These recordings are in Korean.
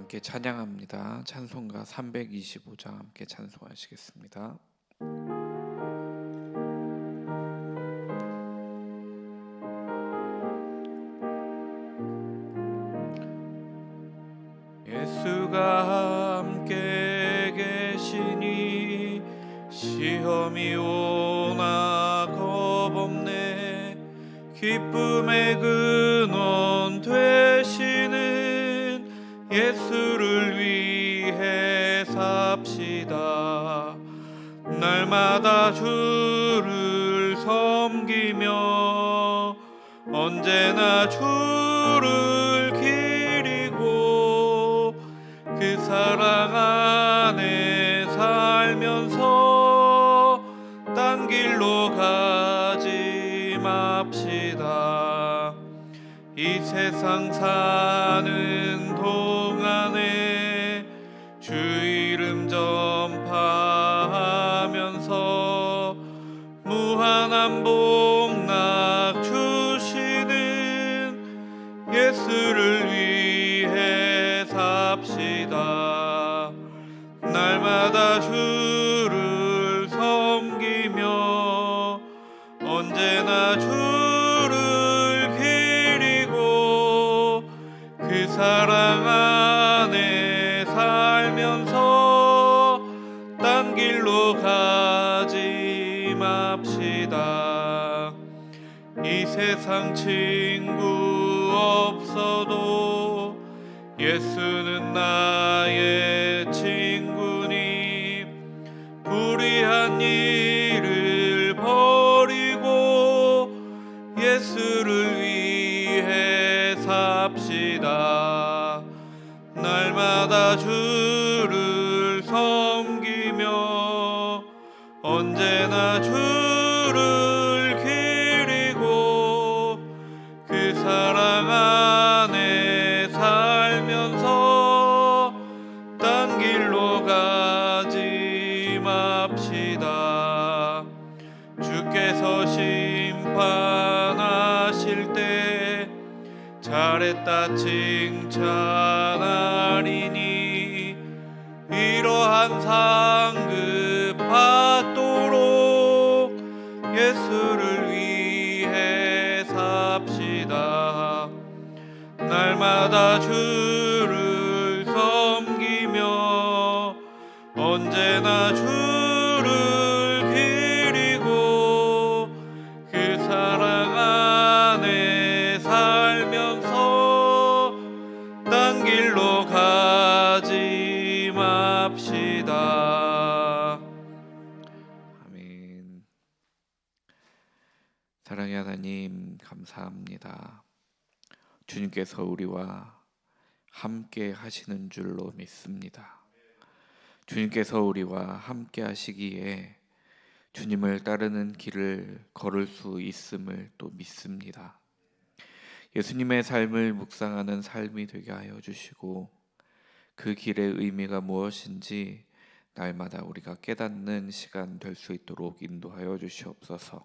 함께 찬양합니다. 찬송가 325장 함께 찬송하시겠습니다. 예수가 함께 계시니 시험이 오나 겁없네. 기쁨의 근원 되시는 예수를 위해 삽시다. 날마다 주를 섬기며 언제나 주를 기리고 그 사랑 안에 살면서 딴 길로 가지 맙시다. 이 세상 사는 동안에 주 이름 전파하면서 무한한 복락 주시는 예수를 위해 삽시다. 날마다 주를 섬기며 언제나 주를 기리고 그 사랑 안에 살면서 딴 길로 가지 맙시다. 이 세상 친구 없어도 예수는 나의 친구니 불의한 일을 버리고 예수를 위해 삽시다. 날마다 주를 섬기며 언제나 주를 기리고 그 사랑 안에 살면서 딴 길로 가지 맙시다. 주께서 심판하실 때 잘했다 칭찬하리니 이러한 상급 받도록 예수를 위해 삽시다. 날마다 주를 섬기며 언제나 주를 기리고 그 사랑 안에 살면서 딴 길로 가지 맙시다. 아멘. 사랑의 하나님, 감사합니다. 주님께서 우리와 함께 하시는 줄로 믿습니다. 주님께서 우리와 함께 하시기에 주님을 따르는 길을 걸을 수 있음을 또 믿습니다. 예수님의 삶을 묵상하는 삶이 되게 하여 주시고 그 길의 의미가 무엇인지 날마다 우리가 깨닫는 시간 될 수 있도록 인도하여 주시옵소서.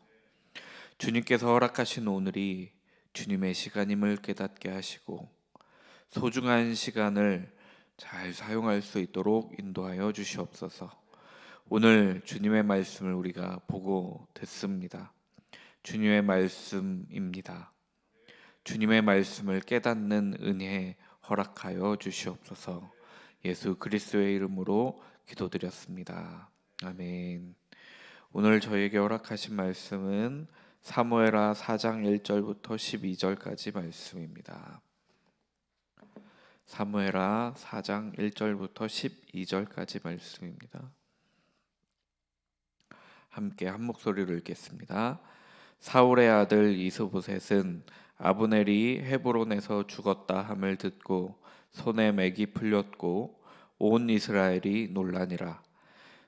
주님께서 허락하신 오늘이 주님의 시간임을 깨닫게 하시고 소중한 시간을 잘 사용할 수 있도록 인도하여 주시옵소서. 오늘 주님의 말씀을 우리가 보고 듣습니다. 주님의 말씀입니다. 주님의 말씀을 깨닫는 은혜 허락하여 주시옵소서. 예수 그리스도의 이름으로 기도드렸습니다. 아멘. 오늘 저에게 허락하신 말씀은 사무엘하 4장 1절부터 12절까지 말씀입니다. 사무엘하 4장 1절부터 12절까지 말씀입니다. 함께 한 목소리로 읽겠습니다. 사울의 아들 이스보셋은 아브넬이 헤브론에서 죽었다 함을 듣고 손에 맥이 풀렸고 온 이스라엘이 놀라니라.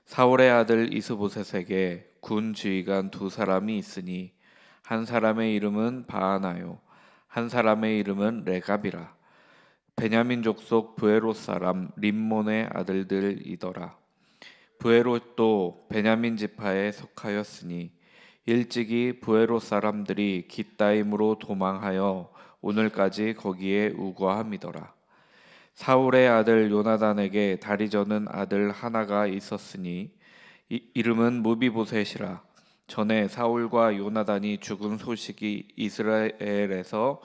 사울의 아들 이스보셋에게 군 지휘관 두 사람이 있으니 한 사람의 이름은 바하나요 한 사람의 이름은 레갑이라. 베냐민 족속 브에롯 사람 림몬의 아들들이더라. 브에롯도 베냐민 지파에 속하였으니 일찍이 브에롯 사람들이 깃다임으로 도망하여 오늘까지 거기에 우거함이더라. 사울의 아들 요나단에게 다리 저는 아들 하나가 있었으니 이름은 무비보셋이라. 전에 사울과 요나단이 죽은 소식이 이스라엘에서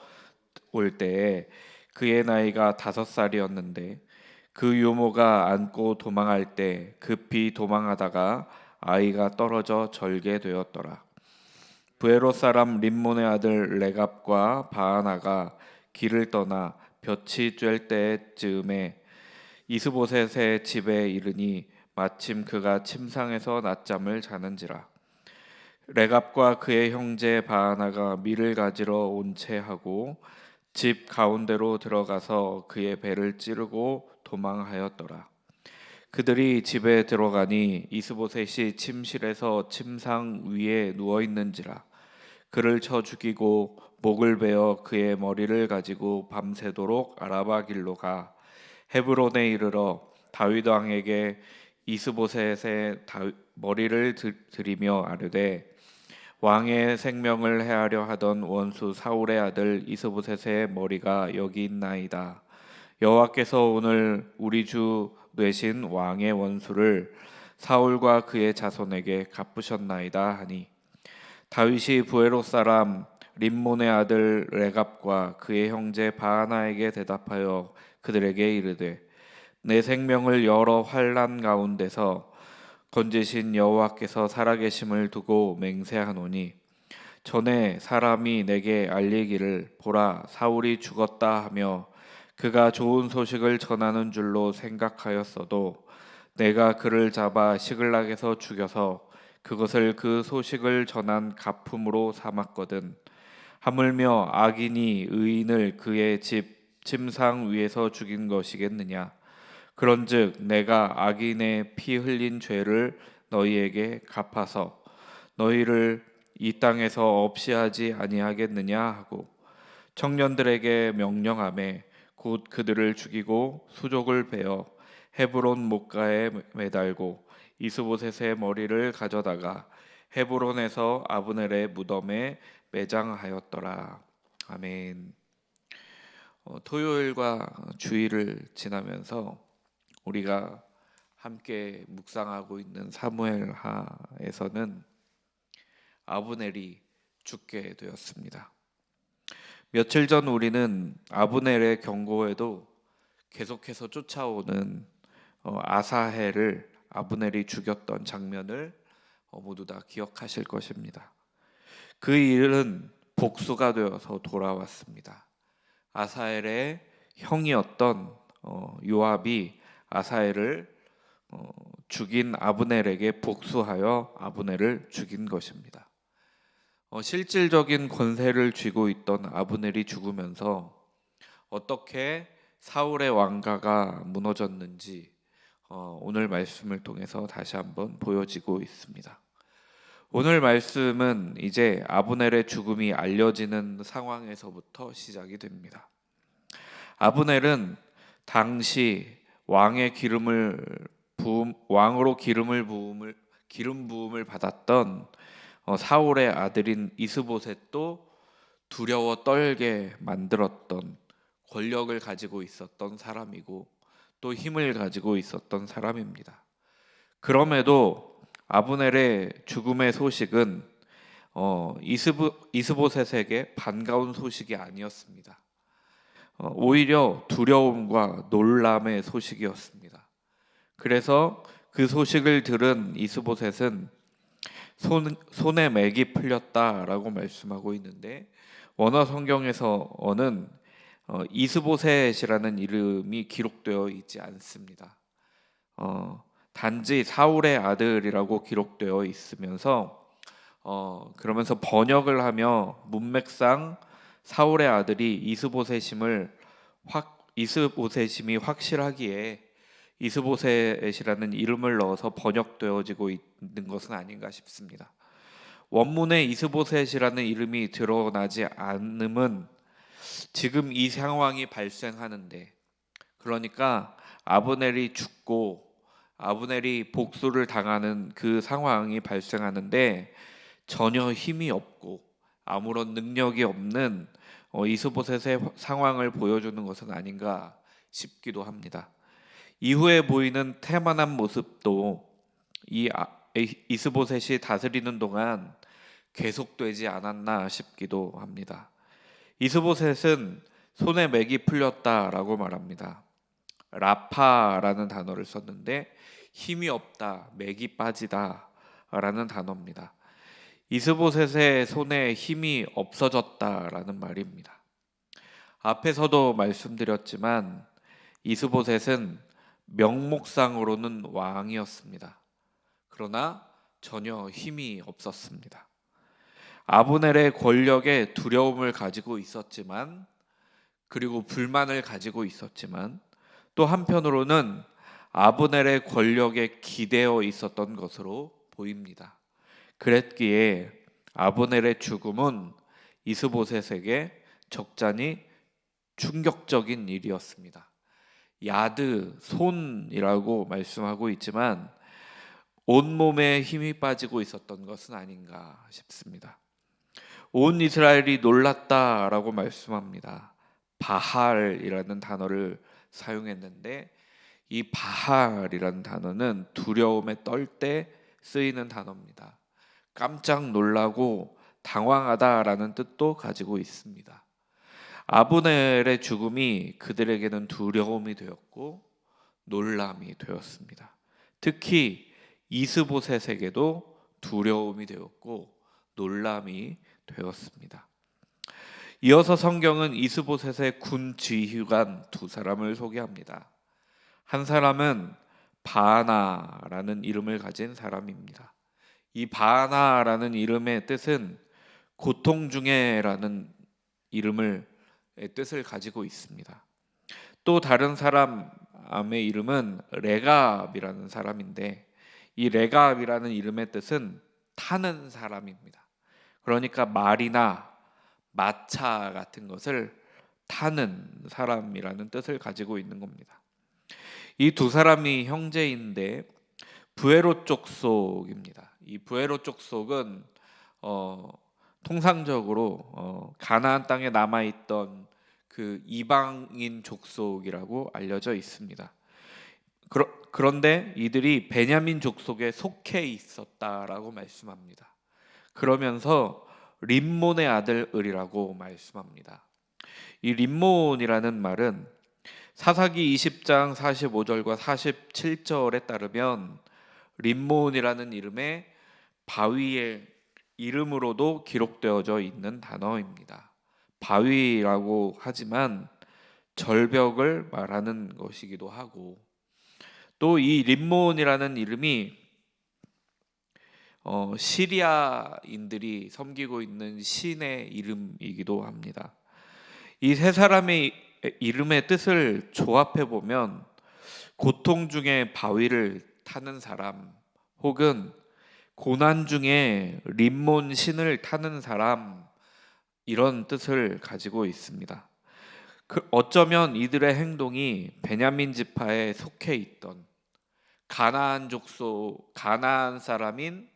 올 때에 그의 나이가 5살이었는데 그 유모가 안고 도망할 때 급히 도망하다가 아이가 떨어져 절게 되었더라. 부에롯 사람 림몬의 아들 레갑과 바하나가 길을 떠나 볕이 쬐을 때쯤에 이스보셋의 집에 이르니 마침 그가 침상에서 낮잠을 자는지라. 레갑과 그의 형제 바하나가 밀을 가지러 온 채 하고 집 가운데로 들어가서 그의 배를 찌르고 도망하였더라. 그들이 집에 들어가니 이스보셋이 침실에서 침상 위에 누워 있는지라. 그를 쳐 죽이고 목을 베어 그의 머리를 가지고 밤새도록 아라바 길로 가 헤브론에 이르러 다윗 왕에게 이스보셋의 머리를 드리며 아뢰되 왕의 생명을 해하려 하던 원수 사울의 아들 이스보셋의 머리가 여기 있나이다. 여호와께서 오늘 우리 주 뇌신 왕의 원수를 사울과 그의 자손에게 갚으셨나이다 하니 다윗이 부에롯 사람 림몬의 아들 레갑과 그의 형제 바하나에게 대답하여 그들에게 이르되 내 생명을 여러 환난 가운데서 건지신 여호와께서 살아계심을 두고 맹세하노니 전에 사람이 내게 알리기를 보라 사울이 죽었다 하며 그가 좋은 소식을 전하는 줄로 생각하였어도 내가 그를 잡아 시글락에서 죽여서 그것을 그 소식을 전한 가품으로 삼았거든. 하물며 악인이 의인을 그의 집 침상 위에서 죽인 것이겠느냐. 그런즉 내가 악인의 피 흘린 죄를 너희에게 갚아서 너희를 이 땅에서 없이 하지 아니하겠느냐 하고 청년들에게 명령하매 곧 그들을 죽이고 수족을 베어 헤브론 목가에 매달고 이스보셋의 머리를 가져다가 헤브론에서 아브넬의 무덤에 매장하였더라. 아멘. 토요일과 주일을 지나면서 우리가 함께 묵상하고 있는 사무엘하에서는 아브넬이 죽게 되었습니다. 며칠 전 우리는 아브넬의 경고에도 계속해서 쫓아오는 아사헬을 아브넬이 죽였던 장면을 모두 다 기억하실 것입니다. 그 일은 복수가 되어서 돌아왔습니다. 아사헬의 형이었던 요압이 아사헬을 죽인 아브넬에게 복수하여 아브넬을 죽인 것입니다. 실질적인 권세를 쥐고 있던 아브넬이 죽으면서 어떻게 사울의 왕가가 무너졌는지 오늘 말씀을 통해서 다시 한번 보여지고 있습니다. 오늘 말씀은 이제 아브넬의 죽음이 알려지는 상황에서부터 시작이 됩니다. 아브넬은 당시 왕으로 기름 부음을 받았던 사울의 아들인 이스보셋도 두려워 떨게 만들었던 권력을 가지고 있었던 사람이고 또 힘을 가지고 있었던 사람입니다. 그럼에도 아브넬의 죽음의 소식은 이스보셋에게 반가운 소식이 아니었습니다. 오히려 두려움과 놀람의 소식이었습니다. 그래서 그 소식을 들은 이스보셋은 손에 맥이 풀렸다라고 말씀하고 있는데 원어 성경에서는 이스보셋이라는 이름이 기록되어 있지 않습니다. 단지 사울의 아들이라고 기록되어 있으면서 그러면서 번역을 하며 문맥상 사울의 아들이 이스보셋임이 확실하기에 이스보셋이라는 이름을 넣어서 번역되어지고 있는 것은 아닌가 싶습니다. 원문에 이스보셋이라는 이름이 드러나지 않음은 지금 이 상황이 발생하는데, 그러니까 아브넬이 죽고 아브넬이 복수를 당하는 그 상황이 발생하는데 전혀 힘이 없고 아무런 능력이 없는 이스보셋의 상황을 보여주는 것은 아닌가 싶기도 합니다. 이후에 보이는 태만한 모습도 이스보셋이 다스리는 동안 계속되지 않았나 싶기도 합니다. 이스보셋은 손에 맥이 풀렸다라고 말합니다. 라파라는 단어를 썼는데 힘이 없다, 맥이 빠지다라는 단어입니다. 이스보셋의 손에 힘이 없어졌다라는 말입니다. 앞에서도 말씀드렸지만 이스보셋은 명목상으로는 왕이었습니다. 그러나 전혀 힘이 없었습니다. 아브넬의 권력에 두려움을 가지고 있었지만, 그리고 불만을 가지고 있었지만, 또 한편으로는 아브넬의 권력에 기대어 있었던 것으로 보입니다. 그랬기에 아브넬의 죽음은 이스보셋에게 적잖이 충격적인 일이었습니다. 야드, 손이라고 말씀하고 있지만 온몸에 힘이 빠지고 있었던 것은 아닌가 싶습니다. 온 이스라엘이 놀랐다라고 말씀합니다. 바할이라는 단어를 사용했는데 이 바할이라는 단어는 두려움에 떨 때 쓰이는 단어입니다. 깜짝 놀라고 당황하다라는 뜻도 가지고 있습니다. 아브넬의 죽음이 그들에게는 두려움이 되었고 놀람이 되었습니다. 특히 이스보셋에게도 두려움이 되었고 놀람이 되었습니다. 이어서 성경은 이스보셋의 군 지휘관 두 사람을 소개합니다. 한 사람은 바하나라는 이름을 가진 사람입니다. 이 바하나라는 이름의 뜻은 고통 중에라는 뜻을 가지고 있습니다. 또 다른 사람의 이름은 레갑이라는 사람인데 이 레갑이라는 이름의 뜻은 타는 사람입니다. 그러니까 말이나 마차 같은 것을 타는 사람이라는 뜻을 가지고 있는 겁니다. 이 두 사람이 형제인데 부에로 족속입니다. 이 부에로 족속은 통상적으로 가나안 땅에 남아있던 그 이방인 족속이라고 알려져 있습니다. 그런데 이들이 베냐민 족속에 속해 있었다라고 말씀합니다. 그러면서 림몬의 아들 을이라고 말씀합니다. 이 림몬이라는 말은 사사기 20장 45절과 47절에 따르면 림몬이라는 이름의 바위의 이름으로도 기록되어져 있는 단어입니다. 바위라고 하지만 절벽을 말하는 것이기도 하고 또 이 림몬이라는 이름이 시리아인들이 섬기고 있는 신의 이름이기도 합니다. 이 세 사람의 이름의 뜻을 조합해 보면 고통 중에 바위를 타는 사람 혹은 고난 중에 림몬 신을 타는 사람 이런 뜻을 가지고 있습니다. 어쩌면 이들의 행동이 베냐민 지파에 속해 있던 가나안 사람인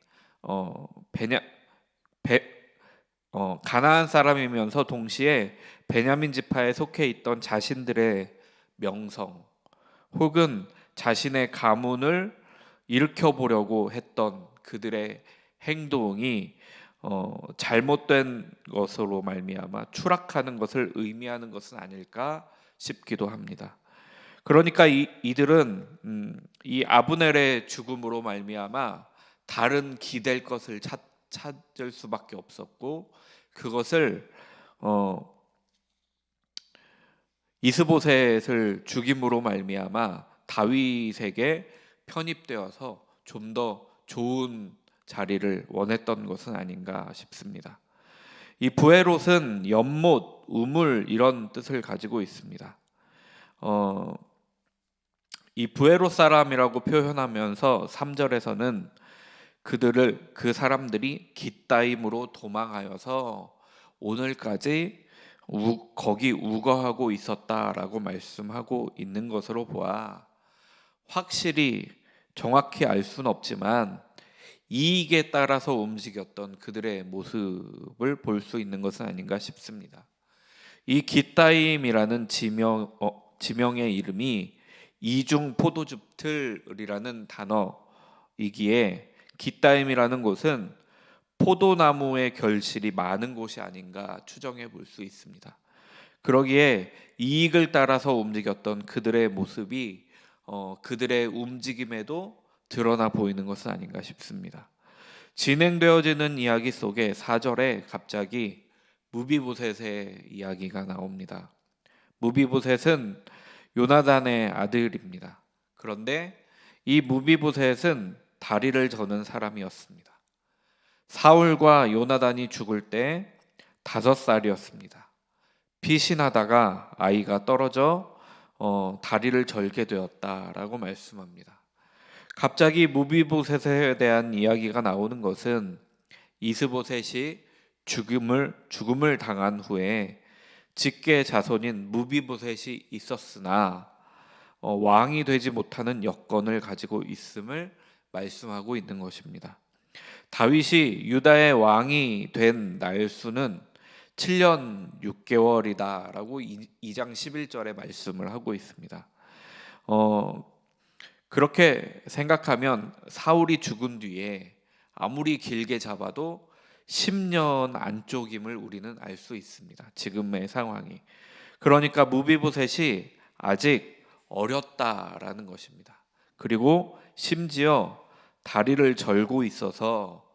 가나안 사람이면서 동시에 베냐민 지파에 속해 있던 자신들의 명성 혹은 자신의 가문을 일으켜 보려고 했던 그들의 행동이 잘못된 것으로 말미암아 추락하는 것을 의미하는 것은 아닐까 싶기도 합니다. 그러니까 이들은 이 아브넬의 죽음으로 말미암아 다른 기댈 것을 찾을 수밖에 없었고 그것을 이스보셋을 죽임으로 말미암아 다윗에게 편입되어서 좀 더 좋은 자리를 원했던 것은 아닌가 싶습니다. 이 부에롯은 연못, 우물 이런 뜻을 가지고 있습니다. 이 부에롯 사람이라고 표현하면서 3절에서는 그 사람들이 깃다임으로 도망하여서 오늘까지 거기 우거하고 있었다라고 말씀하고 있는 것으로 보아 확실히 정확히 알 수는 없지만 이익에 따라서 움직였던 그들의 모습을 볼 수 있는 것은 아닌가 싶습니다. 이 깃다임이라는 지명의 이름이 이중 포도즙틀이라는 단어이기에 깃다임이라는 곳은 포도나무의 결실이 많은 곳이 아닌가 추정해 볼 수 있습니다. 그러기에 이익을 따라서 움직였던 그들의 모습이 그들의 움직임에도 드러나 보이는 것은 아닌가 싶습니다. 진행되어지는 이야기 속에 4절에 갑자기 무비보셋의 이야기가 나옵니다. 무비보셋은 요나단의 아들입니다. 그런데 이 무비보셋은 다리를 저는 사람이었습니다. 사울과 요나단이 죽을 때 5살이었습니다. 피신하다가 아이가 떨어져 다리를 절게 되었다라고 말씀합니다. 갑자기 무비보셋에 대한 이야기가 나오는 것은 이스보셋이 죽음을 당한 후에 직계 자손인 무비보셋이 있었으나 왕이 되지 못하는 여건을 가지고 있음을 말씀하고 있는 것입니다. 다윗이 유다의 왕이 된 날수는 7년 6개월이다라고 2장 11절에 말씀을 하고 있습니다. 그렇게 생각하면 사울이 죽은 뒤에 아무리 길게 잡아도 10년 안쪽임을 우리는 알 수 있습니다. 지금의 상황이. 그러니까 무비보셋이 아직 어렸다라는 것입니다. 그리고 심지어 다리를 절고 있어서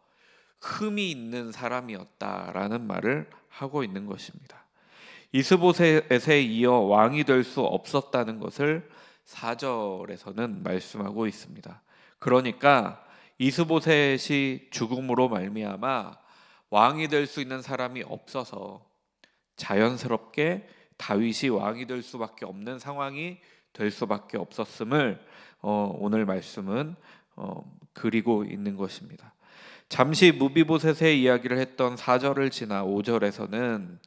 흠이 있는 사람이었다라는 말을 하고 있는 것입니다. 이스보셋에 이어 왕이 될 수 없었다는 것을 4절에서는 말씀하고 있습니다. 그러니까 이스보셋이 죽음으로 말미암아 왕이 될 수 있는 사람이 없어서 자연스럽게 다윗이 왕이 될 수밖에 없는 상황이 될 수밖에 없었음을 오늘 말씀은 그리고 있는 것입니다. 잠시 무비보셋의 이야기를 했던 4절을 지나 5절에서는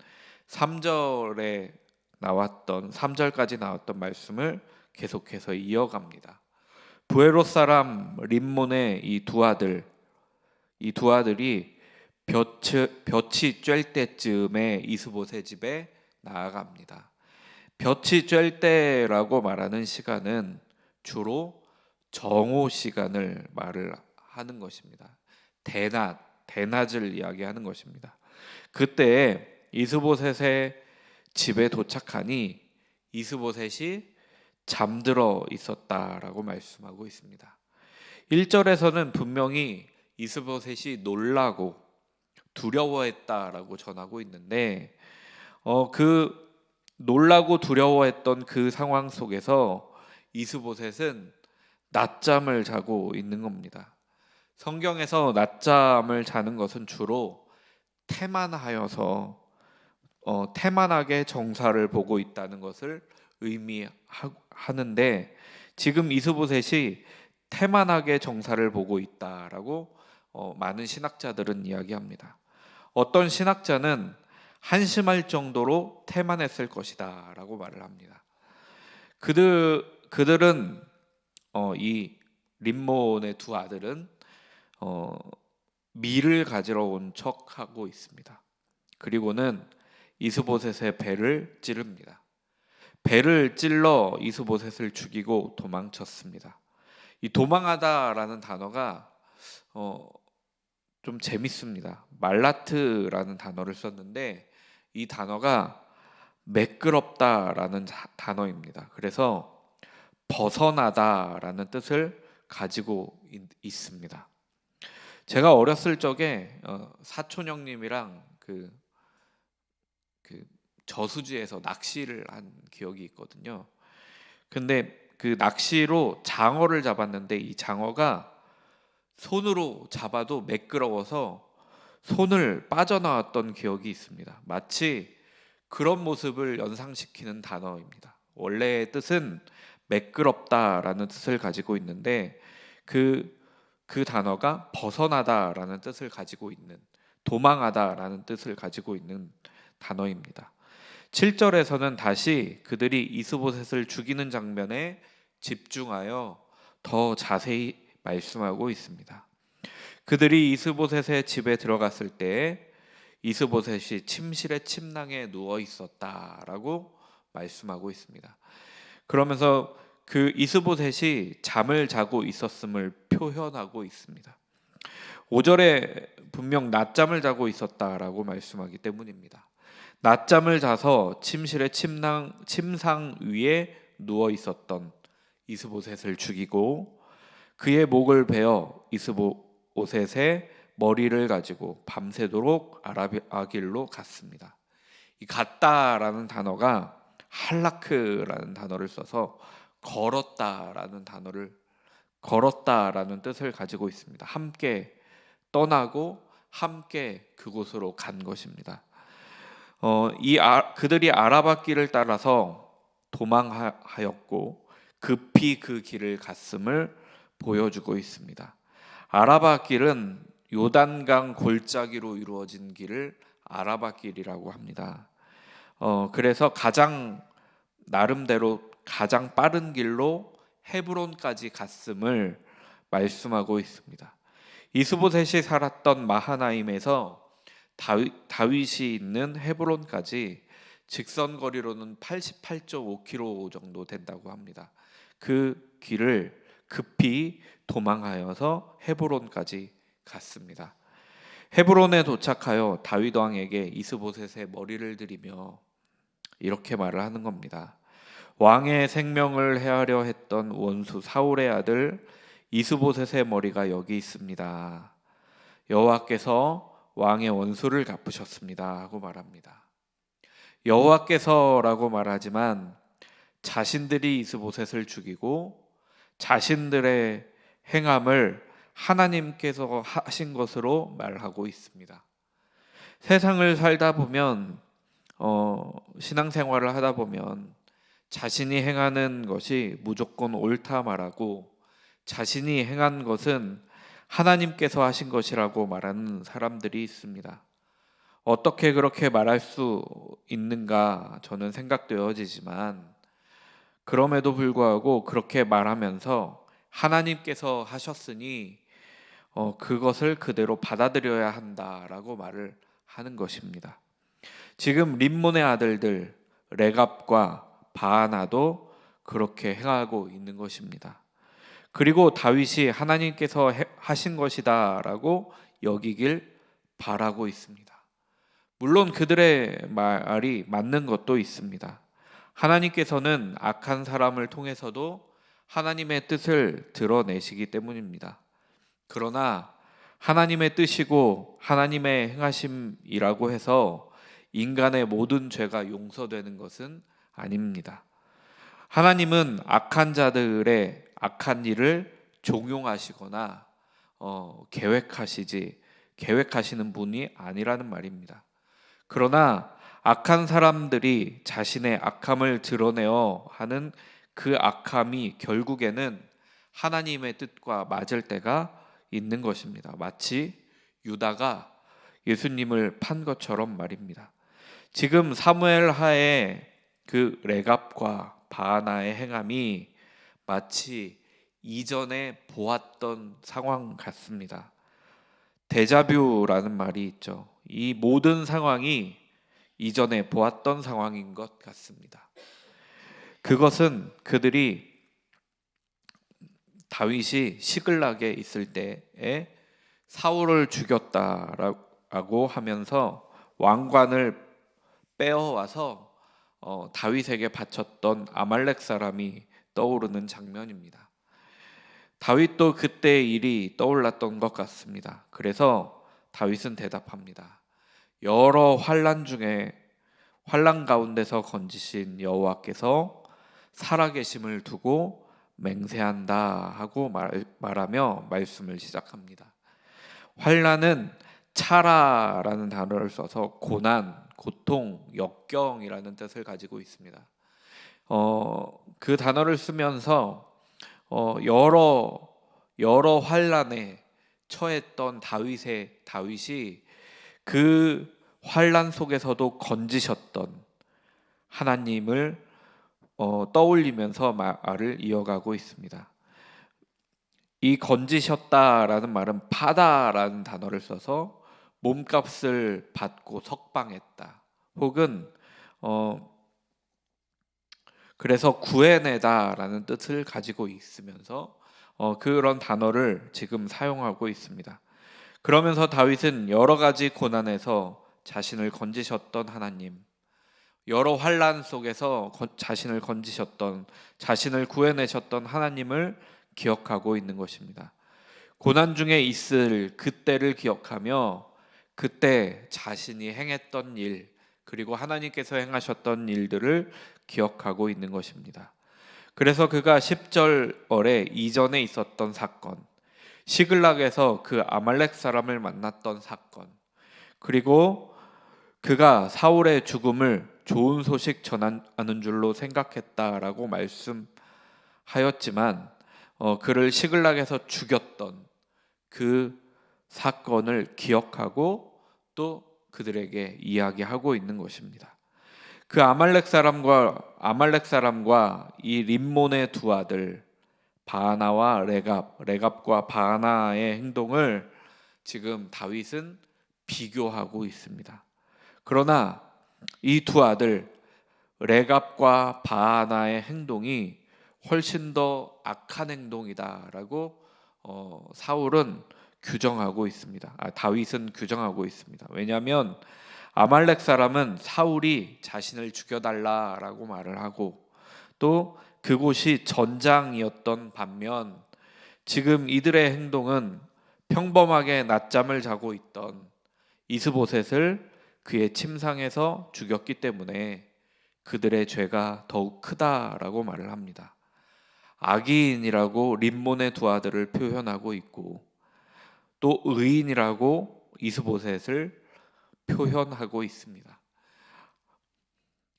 3절까지 나왔던 말씀을 계속해서 이어갑니다. 부에롯 사람 림몬의 이 두 아들이 볕이 쬐을 때쯤에 이스보셋 집에 나아갑니다. 볕이 쬐을 때라고 말하는 시간은 주로 정오 시간을 말을 하는 것입니다. 대낮을 이야기하는 것입니다. 그때 이스보셋의 집에 도착하니 이스보셋이 잠들어 있었다라고 말씀하고 있습니다. 1절에서는 분명히 이스보셋이 놀라고 두려워했다라고 전하고 있는데 그 놀라고 두려워했던 그 상황 속에서 이스보셋은 낮잠을 자고 있는 겁니다. 성경에서 낮잠을 자는 것은 주로 태만하여서 태만하게 정사를 보고 있다는 것을 의미하는데 지금 이스보셋이 태만하게 정사를 보고 있다라고 많은 신학자들은 이야기합니다. 어떤 신학자는 한심할 정도로 태만했을 것이다 라고 말을 합니다. 그들은 이 림몬의 두 아들은 밀을 가지러 온 척하고 있습니다. 그리고는 이스보셋의 배를 찌릅니다. 배를 찔러 이스보셋을 죽이고 도망쳤습니다. 이 도망하다라는 단어가 좀 재밌습니다. 말라트라는 단어를 썼는데 이 단어가 매끄럽다라는 단어입니다. 그래서 벗어나다라는 뜻을 가지고 있습니다. 제가 어렸을 적에 사촌 형님이랑 그 저수지에서 낚시를 한 기억이 있거든요. 근데 그 낚시로 장어를 잡았는데 이 장어가 손으로 잡아도 매끄러워서 손을 빠져나왔던 기억이 있습니다. 마치 그런 모습을 연상시키는 단어입니다. 원래의 뜻은 매끄럽다라는 뜻을 가지고 있는데 그 단어가 벗어나다라는 뜻을 가지고 있는, 도망하다라는 뜻을 가지고 있는 단어입니다. 7절에서는 다시 그들이 이스보셋을 죽이는 장면에 집중하여 더 자세히 말씀하고 있습니다. 그들이 이스보셋의 집에 들어갔을 때 이스보셋이 침실의 침낭에 누워 있었다라고 말씀하고 있습니다. 그러면서 그 이스보셋이 잠을 자고 있었음을 표현하고 있습니다. 5절에 분명 낮잠을 자고 있었다라고 말씀하기 때문입니다. 낮잠을 자서 침실의 침상 위에 누워 있었던 이스보셋을 죽이고 그의 목을 베어 이스보셋의 머리를 가지고 밤새도록 아길로 갔습니다. 이 갔다라는 단어가 할라크라는 단어를 써서 걸었다라는 뜻을 가지고 있습니다. 함께 떠나고 함께 그곳으로 간 것입니다. 그들이 아라바 길을 따라서 도망하였고 급히 그 길을 갔음을 보여주고 있습니다. 아라바 길은 요단강 골짜기로 이루어진 길을 아라바 길이라고 합니다. 그래서 나름대로 가장 빠른 길로 헤브론까지 갔음을 말씀하고 있습니다. 이스보셋이 살았던 마하나임에서 다윗이 있는 헤브론까지 직선 거리로는 88.5km 정도 된다고 합니다. 그 길을 급히 도망하여서 헤브론까지 갔습니다. 헤브론에 도착하여 다윗 왕에게 이스보셋의 머리를 들이며 이렇게 말을 하는 겁니다. 왕의 생명을 해하려 했던 원수 사울의 아들 이스보셋의 머리가 여기 있습니다. 여호와께서 왕의 원수를 갚으셨습니다 하고 말합니다. 여호와께서라고 말하지만 자신들이 이스보셋을 죽이고 자신들의 행함을 하나님께서 하신 것으로 말하고 있습니다. 세상을 살다 보면 신앙생활을 하다 보면 자신이 행하는 것이 무조건 옳다 말하고 자신이 행한 것은 하나님께서 하신 것이라고 말하는 사람들이 있습니다. 어떻게 그렇게 말할 수 있는가 저는 생각되어지지만 그럼에도 불구하고 그렇게 말하면서 하나님께서 하셨으니 그것을 그대로 받아들여야 한다라고 말을 하는 것입니다. 지금 림몬의 아들들 레갑과 바하나도 그렇게 행하고 있는 것입니다. 그리고 다윗이 하나님께서 하신 것이다라고 여기길 바라고 있습니다. 물론 그들의 말이 맞는 것도 있습니다. 하나님께서는 악한 사람을 통해서도 하나님의 뜻을 드러내시기 때문입니다. 그러나 하나님의 뜻이고 하나님의 행하심이라고 해서 인간의 모든 죄가 용서되는 것은 아닙니다. 하나님은 악한 자들의 악한 일을 종용하시거나 계획하시는 분이 아니라는 말입니다. 그러나 악한 사람들이 자신의 악함을 드러내어 하는 그 악함이 결국에는 하나님의 뜻과 맞을 때가 있는 것입니다. 마치 유다가 예수님을 판 것처럼 말입니다. 지금 사무엘 하에 그 레갑과 바하나의 행함이 마치 이전에 보았던 상황 같습니다. 데자뷰라는 말이 있죠. 이 모든 상황이 이전에 보았던 상황인 것 같습니다. 그것은 그들이 다윗이 시글락에 있을 때에 사울을 죽였다라고 하면서 왕관을 빼어와서 다윗에게 바쳤던 아말렉 사람이 떠오르는 장면입니다. 다윗도 그때의 일이 떠올랐던 것 같습니다. 그래서 다윗은 대답합니다. 여러 환난 가운데서 건지신 여호와께서 살아계심을 두고 맹세한다 하고 말하며 말씀을 시작합니다. 환난은 차라라는 단어를 써서 고난, 고통, 역경이라는 뜻을 가지고 있습니다. 그 단어를 쓰면서 여러 환난에 처했던 다윗이 그 환난 속에서도 건지셨던 하나님을 떠올리면서 말을 이어가고 있습니다. 이 건지셨다라는 말은 파다라는 단어를 써서 몸값을 받고 석방했다. 혹은 그래서 구해내다라는 뜻을 가지고 있으면서 그런 단어를 지금 사용하고 있습니다. 그러면서 다윗은 여러 가지 고난에서 자신을 건지셨던 하나님, 여러 환난 속에서 자신을 건지셨던, 자신을 구해내셨던 하나님을 기억하고 있는 것입니다. 고난 중에 있을 그때를 기억하며 그때 자신이 행했던 일, 그리고 하나님께서 행하셨던 일들을 기억하고 있는 것입니다. 그래서 그가 10절에 이전에 있었던 사건, 시글락에서 그 아말렉 사람을 만났던 사건, 그리고 그가 사울의 죽음을 좋은 소식 전하는 줄로 생각했다라고 말씀하였지만 그를 시글락에서 죽였던 그 사건을 기억하고 또 그들에게 이야기하고 있는 것입니다. 그 아말렉 사람과 이 림몬의 두 아들 바하나와 레갑과 바하나의 행동을 지금 다윗은 비교하고 있습니다. 그러나 이 두 아들 레갑과 바하나의 행동이 훨씬 더 악한 행동이다라고 사울은 규정하고 있습니다. 다윗은 규정하고 있습니다. 왜냐하면 아말렉 사람은 사울이 자신을 죽여달라라고 말을 하고 또 그곳이 전장이었던 반면 지금 이들의 행동은 평범하게 낮잠을 자고 있던 이스보셋을 그의 침상에서 죽였기 때문에 그들의 죄가 더욱 크다라고 말을 합니다. 악인이라고 림몬의 두 아들을 표현하고 있고 또 의인이라고 이스보셋을 표현하고 있습니다.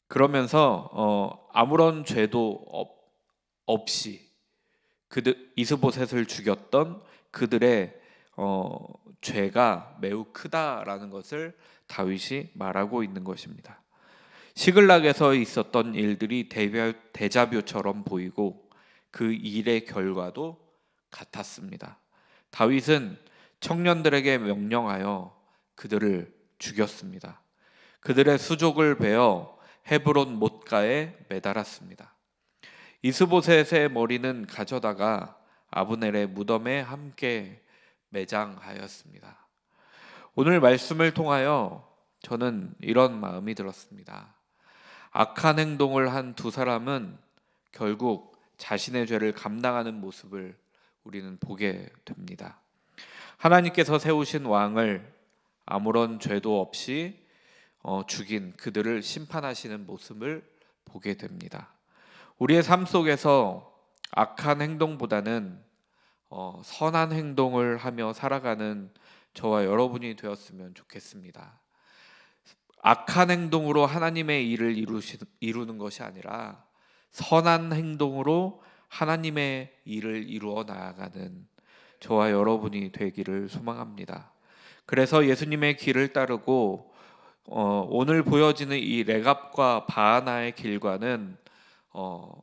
그러면서 아무런 죄도 없이 이스보셋을 죽였던 그들의 죄가 매우 크다라는 것을 다윗이 말하고 있는 것입니다. 시글락에서 있었던 일들이 데자뷰처럼 보이고 그 일의 결과도 같았습니다. 다윗은 청년들에게 명령하여 그들을 죽였습니다. 그들의 수족을 베어 헤브론 못가에 매달았습니다. 이스보셋의 머리는 가져다가 아브넬의 무덤에 함께 매장하였습니다. 오늘 말씀을 통하여 저는 이런 마음이 들었습니다. 악한 행동을 한 두 사람은 결국 자신의 죄를 감당하는 모습을 우리는 보게 됩니다. 하나님께서 세우신 왕을 아무런 죄도 없이 죽인 그들을 심판하시는 모습을 보게 됩니다. 우리의 삶 속에서 악한 행동보다는 선한 행동을 하며 살아가는 저와 여러분이 되었으면 좋겠습니다. 악한 행동으로 하나님의 일을 이루는 것이 아니라 선한 행동으로 하나님의 일을 이루어 나아가는 저와 여러분이 되기를 소망합니다. 그래서 예수님의 길을 따르고 오늘 보여지는 이 레갑과 바하나의 길과는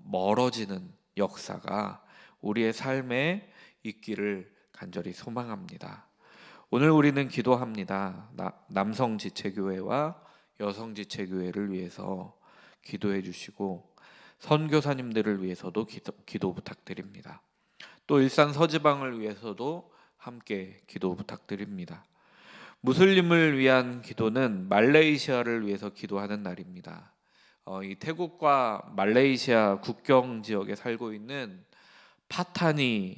멀어지는 역사가 우리의 삶에 있기를 간절히 소망합니다. 오늘 우리는 기도합니다. 남성 지체교회와 여성 지체교회를 위해서 기도해 주시고 선교사님들을 위해서도 기도 부탁드립니다. 또 일산 서지방을 위해서도 함께 기도 부탁드립니다. 무슬림을 위한 기도는 말레이시아를 위해서 기도하는 날입니다. 이 태국과 말레이시아 국경 지역에 살고 있는 파타니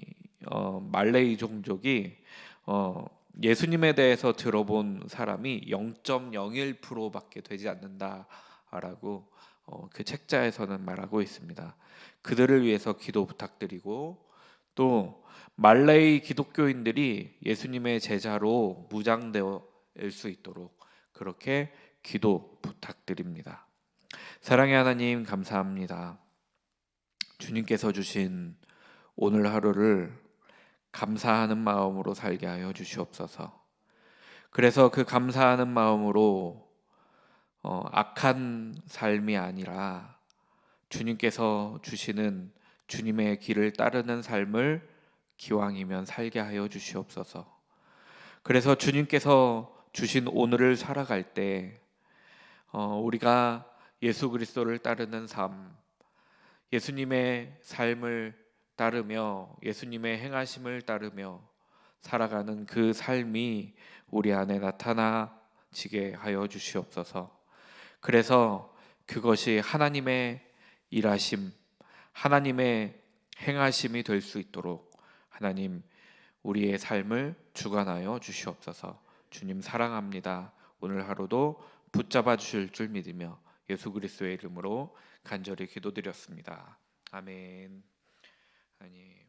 말레이 종족이 예수님에 대해서 들어본 사람이 0.01%밖에 되지 않는다라고 그 책자에서는 말하고 있습니다. 그들을 위해서 기도 부탁드리고 또 말레이 기독교인들이 예수님의 제자로 무장되어 수 있도록 그렇게 기도 부탁드립니다. 사랑의 하나님 감사합니다. 주님께서 주신 오늘 하루를 감사하는 마음으로 살게 하여 주시옵소서. 그래서 그 감사하는 마음으로 악한 삶이 아니라 주님께서 주시는 주님의 길을 따르는 삶을 기왕이면 살게 하여 주시옵소서. 그래서 주님께서 주신 오늘을 살아갈 때 우리가 예수 그리스도를 따르는 삶, 예수님의 삶을 따르며 예수님의 행하심을 따르며 살아가는 그 삶이 우리 안에 나타나지게 하여 주시옵소서. 그래서 그것이 하나님의 일하심, 하나님의 행하심이 될 수 있도록 하나님 우리의 삶을 주관하여 주시옵소서. 주님 사랑합니다. 오늘 하루도 붙잡아 주실 줄 믿으며 예수 그리스도의 이름으로 간절히 기도드렸습니다. 아멘. 아니.